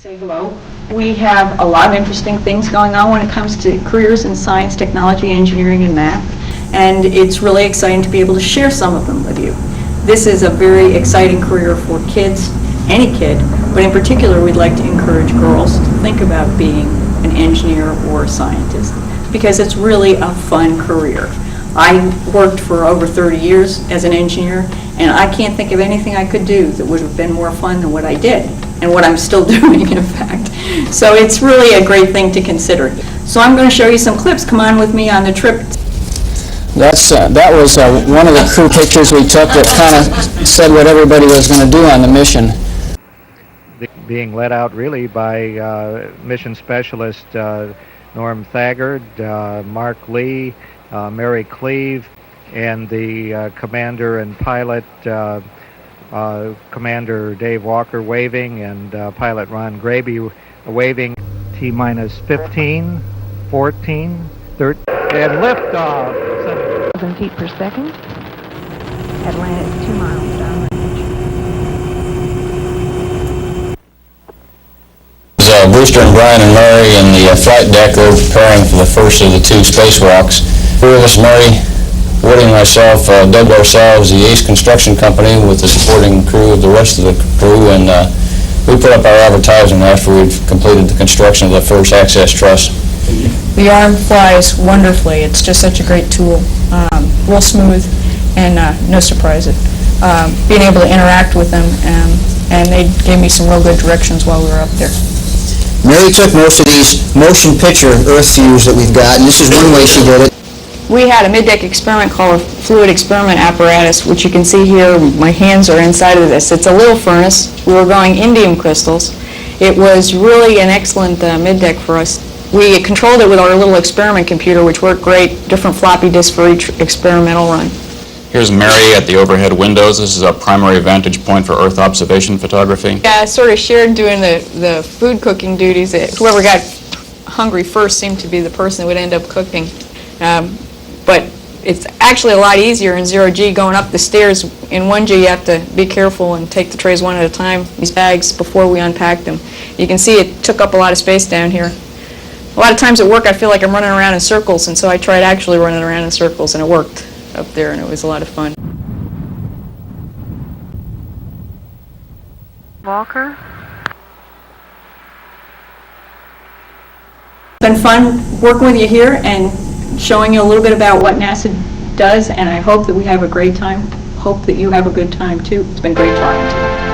Say hello. We have a lot of interesting things going on when it comes to careers in science, technology, engineering, and math, and it's really exciting to be able to share some of them with you. This is a very exciting career for kids, any kid, but in particular we'd like to encourage girls to think about being an engineer or a scientist, because it's really a fun career. I worked for over 30 years as an engineer, and I can't think of anything I could do that would have been more fun than what I did, and what I'm still doing, in fact. So it's really a great thing to consider. So I'm going to show you some clips. Come on with me on the trip. That was one of the crew pictures we took that kind of said what everybody was going to do on the mission. Being led out really by mission specialist Norm Thagard, Mark Lee, Mary Cleave, and the commander and pilot Commander Dave Walker waving, and pilot Ron Graby waving. T-minus 15, 14, 13, and liftoff. 7 feet per second. Atlantic 2 miles downrange. Brewster and Brian and Murray in the flight deck are preparing for the first of the 2 spacewalks. 3 of us, Murray, Woody and myself, dubbed ourselves the Ace Construction Company with the supporting crew of the rest of the crew, and we put up our advertisement after we'd completed the construction of the first access truss. The arm flies wonderfully. It's just such a great tool. Real smooth and no surprises. Being able to interact with them, and they gave me some real good directions while we were up there. Mary took most of these motion picture Earth views that we've got, and this is one way she did it. We had a mid-deck experiment called a fluid experiment apparatus, which you can see here. My hands are inside of this. It's a little furnace. We were growing indium crystals. It was really an excellent mid-deck for us. We controlled it with our little experiment computer, which worked great, different floppy disks for each experimental run. Here's Mary at the overhead windows. This is a primary vantage point for Earth observation photography. Yeah, I sort of shared doing the food cooking duties. Whoever got hungry first seemed to be the person that would end up cooking. But it's actually a lot easier in 0G going up the stairs. In 1G you have to be careful and take the trays one at a time, these bags, before we unpack them. You can see it took up a lot of space down here. A lot of times at work I feel like I'm running around in circles, and so I tried actually running around in circles, and it worked up there, and it was a lot of fun. Walker. It's been fun working with you here and showing you a little bit about what NASA does, and I hope that we have a great time. Hope that you have a good time too. It's been great talking to you.